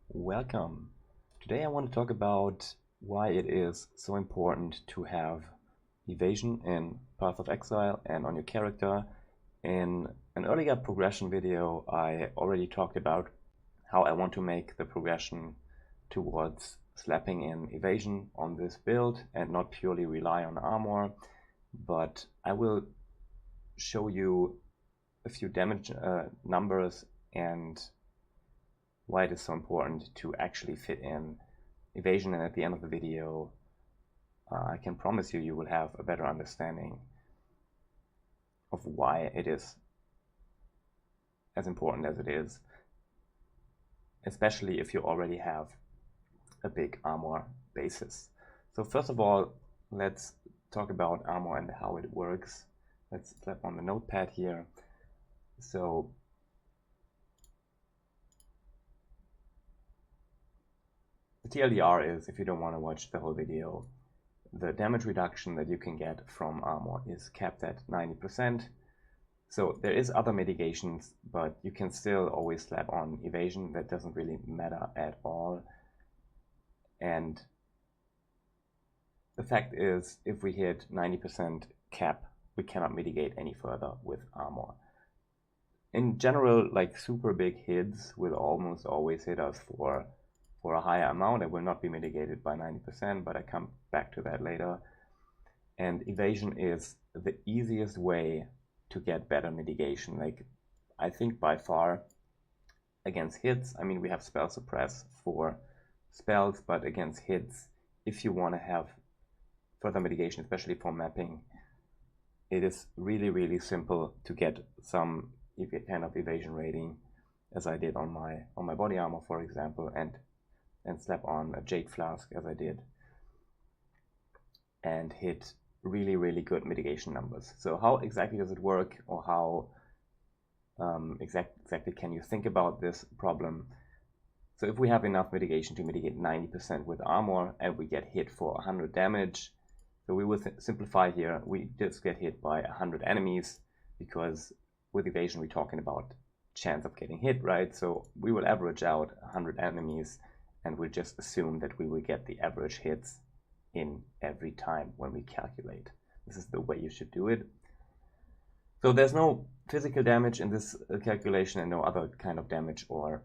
Welcome. Today I want to talk about why it is so important to have evasion in Path of Exile and on your character. In an earlier progression video, I already talked about how I want to make the progression towards slapping in evasion on this build and not purely rely on armor, but I will show you a few damage numbers and why it is so important to actually fit in evasion. And at the end of the video, I can promise you will have a better understanding of why it is as important as it is, especially if you already have a big armor basis. So first of all, let's talk about armor and how it works. Let's slap on the notepad here. So the TLDR is, if you don't want to watch the whole video, the damage reduction that you can get from armor is capped at 90%. So there is other mitigations, but you can still always slap on evasion. That doesn't really matter at all. And the fact is, if we hit 90% cap, we cannot mitigate any further with armor. In general, like super big hits will almost always hit us for a higher amount. It will not be mitigated by 90%, but I come back to that later. And evasion is the easiest way to get better mitigation. Like, I think by far against hits, I mean, we have spell suppress for spells, but against hits, if you want to have further mitigation, especially for mapping, it is really, really simple to get some kind of evasion rating, as I did on my body armor, for example, and slap on a Jade Flask, as I did, and hit really, really good mitigation numbers. So how exactly does it work, or how exactly can you think about this problem? So if we have enough mitigation to mitigate 90% with armor, and we get hit for 100 damage, so we will simplify here, we just get hit by 100 enemies, because with evasion we're talking about chance of getting hit, right? So we will average out 100 enemies, and we'll just assume that we will get the average hits in every time when we calculate. This is the way you should do it. So there's no physical damage in this calculation, and no other kind of damage or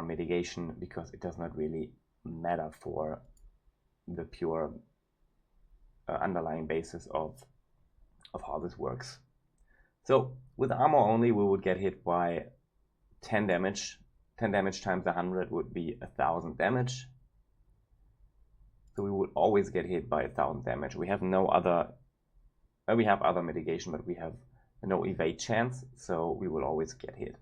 mitigation, because it does not really matter for the pure underlying basis of how this works. So with armor only, we would get hit by 10 damage. 10 damage times 100 would be 1000 damage. So we would always get hit by 1000 damage. We have no other, we have other mitigation, but we have no evade chance, so we will always get hit.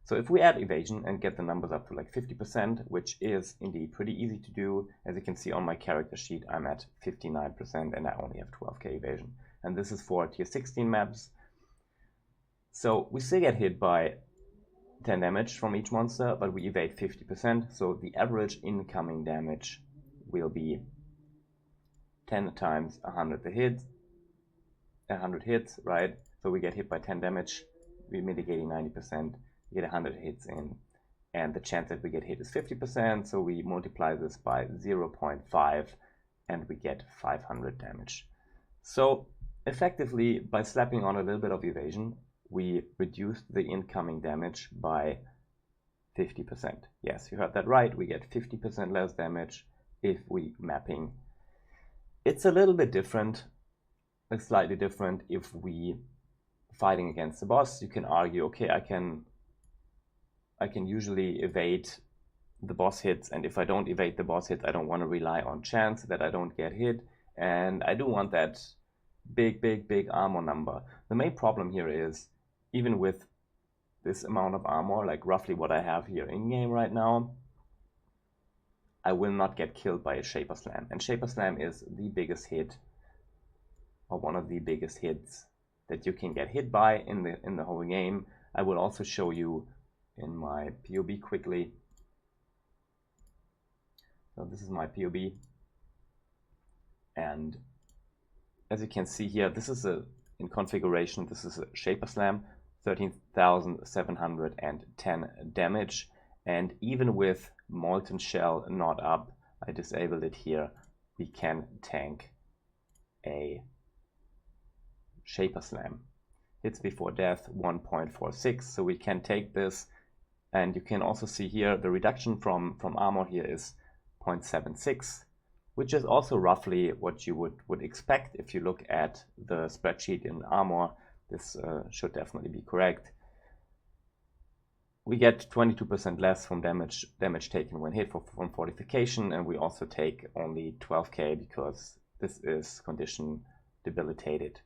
So if we add evasion and get the numbers up to like 50%, which is indeed pretty easy to do, as you can see on my character sheet, I'm at 59% and I only have 12k evasion. And this is for tier 16 maps. So we still get hit by 10 damage from each monster, but we evade 50%. So the average incoming damage will be 10 times 100 hits, right? So we get hit by 10 damage, we're mitigating 90%, we get 100 hits in, and the chance that we get hit is 50%, so we multiply this by 0.5 and we get 500 damage. So effectively, by slapping on a little bit of evasion, we reduced the incoming damage by 50%. Yes, you heard that right, we get 50% less damage if we mapping. It's a little bit different, like slightly different if we fighting against the boss. You can argue, okay, I can usually evade the boss hits, and if I don't evade the boss hits, I don't want to rely on chance that I don't get hit, and I do want that big armor number. The main problem here is, even with this amount of armor, like roughly what I have here in game right now, I will not get killed by a Shaper Slam, and Shaper Slam is the biggest hit, or one of the biggest hits that you can get hit by in the whole game. I will also show you in my POB quickly. So this is my POB, and as you can see here, this is in configuration, this is a Shaper Slam. 13,710 damage, and even with Molten Shell not up, I disabled it here, we can tank a Shaper Slam. Hits before death 1.46, so we can take this, and you can also see here the reduction from armor here is 0.76, which is also roughly what you would expect if you look at the spreadsheet in Armour. This should definitely be correct. We get 22% less from damage taken when hit from fortification, and we also take only 12k because this is condition debilitated.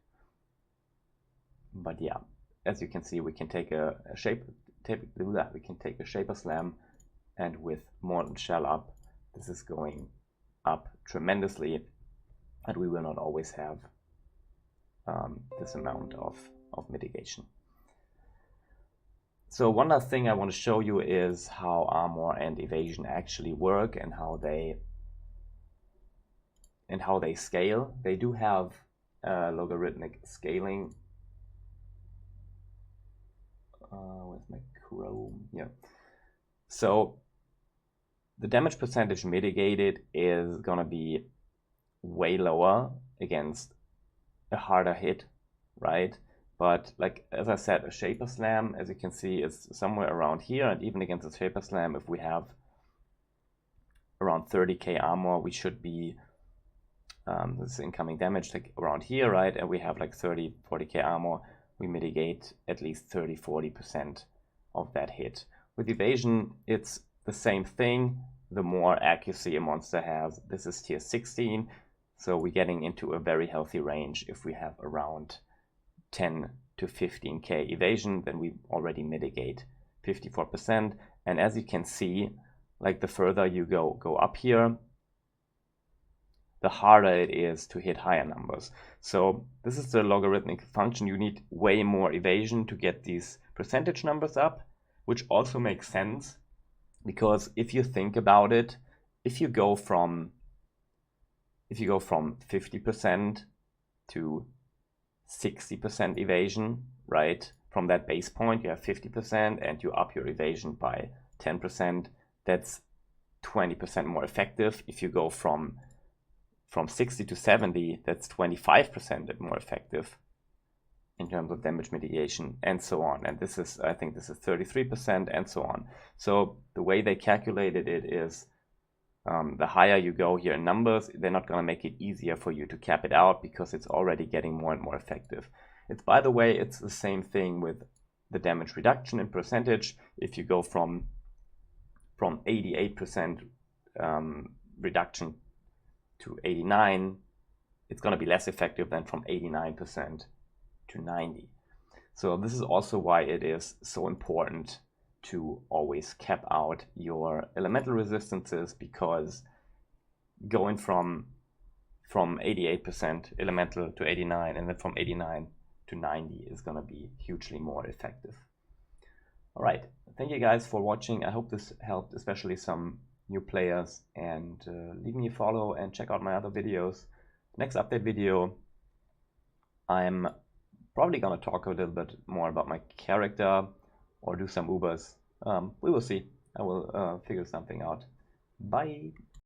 But yeah, as you can see, we can take a Shaper Slam, and with Molten Shell up, this is going up tremendously, and we will not always have this amount of mitigation. So one last thing I want to show you is how Armour and Evasion actually work and how they scale. They do have logarithmic scaling. Where's my Chrome? Yeah. So the damage percentage mitigated is gonna be way lower against a harder hit, right? But like, as I said, a Shaper Slam, as you can see, is somewhere around here, and even against a Shaper Slam, if we have around 30k armor, we should be, this incoming damage like around here, right? And we have like 40k armor, we mitigate at least 30-40% of that hit. With Evasion, it's the same thing. The more accuracy a monster has, this is tier 16, so we're getting into a very healthy range. If we have around 10 to 15k evasion, then we already mitigate 54%. And as you can see, like the further you go up here, the harder it is to hit higher numbers. So this is the logarithmic function. You need way more evasion to get these percentage numbers up, which also makes sense, because if you think about it, if you go from 50% to 60% evasion, right? From that base point, you have 50% and you up your evasion by 10%. That's 20% more effective. If you go from 60 to 70, that's 25% more effective in terms of damage mitigation, and so on. And this is, I think this is 33%, and so on. So the way they calculated it is, the higher you go here in numbers, they're not going to make it easier for you to cap it out because it's already getting more and more effective. It's, by the way, it's the same thing with the damage reduction in percentage. If you go from 88% reduction to 89, it's going to be less effective than from 89% to 90. So this is also why it is so important to always cap out your elemental resistances, because going from 88% elemental to 89 and then from 89 to 90 is going to be hugely more effective. All right, thank you guys for watching. I hope this helped, especially some new players, and leave me a follow and check out my other videos. Next update video, I'm probably going to talk a little bit more about my character or do some Ubers. We will see. I will figure something out. Bye.